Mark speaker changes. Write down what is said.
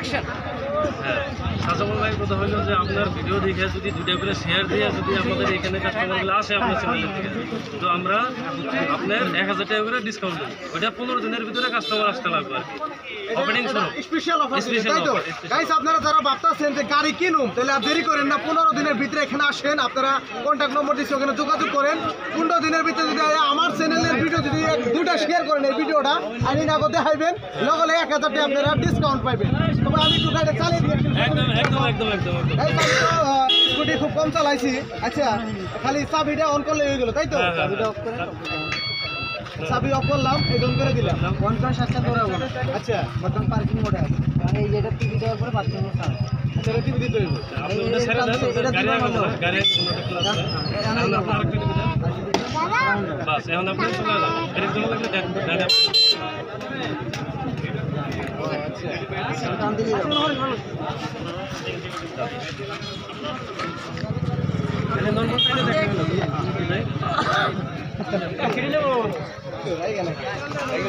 Speaker 1: Action.
Speaker 2: হ্যাঁ, সাজামল ভাই কথা হলো যে আপনার ভিডিও দেখে যদি 2টা করে শেয়ার দিয়ে যদি আমাদের এখানে কাস্টমারগুলো আসে আপনার চ্যানেলের থেকে, তো আমরা আপনার 1000 টাকা করে ডিসকাউন্ট দেবো। ওইটা 15 দিনের ভিতরে কাস্টমার আসতে লাগবে আর কি। ওপেনিং শুরু
Speaker 3: স্পেশাল অফার, তাই তো গাইস? আপনারা যারা ভাবতেছেন যে গাড়ি কিনুন, তাহলে আর দেরি করেন না, 15 দিনের ভিতরে এখানে আসেন। আপনারা কন্ট্যাক্ট নম্বর দিচ্ছি, ওখানে যোগাযোগ করেন। 15 দিনের ভিতরে যদি আমার চ্যানেলের ভিডিও যদি 2টা শেয়ার করেন, এই ভিডিওটা আইনি নাগো দেখাইবেন, লগলে 1000 টাকা আপনারা ডিসকাউন্ট পাইবেন। তবে আমি একটু গাড়ি চালিয়ে দিয়ে
Speaker 2: একদম একদম একদম একদম
Speaker 3: স্কুটি খুব কম চালাইছি। আচ্ছা, খালি চাবিটা অন করলে হয়ে গেল, তাই তো? চাবিটা অফ করে চাবি অফ করলাম, এই অন করে দিলাম। 50-60টা দৌড়াবো। আচ্ছা, বর্তমান পার্কিং মোডে আছে। এই যেটা টিভি দেওয়ার পরে পার্কিং মোড আছে। আচ্ছা, এটা টিভি দিতে হইব।
Speaker 2: আপনাদের ছেড়ে দেন, গাড়ি গাড়ি কোনটা ক্লাস আছে আমরা আরেকটা টিভি দেন। বাস এখন আপনি চলে যান। এর জন্য লাগলে ডাটা
Speaker 3: টান দিয়ে দাও।
Speaker 2: এটা নরমাল টাইলে দেখা গেল কি ভাই কিনে নেব
Speaker 3: ভাই গেল ভাই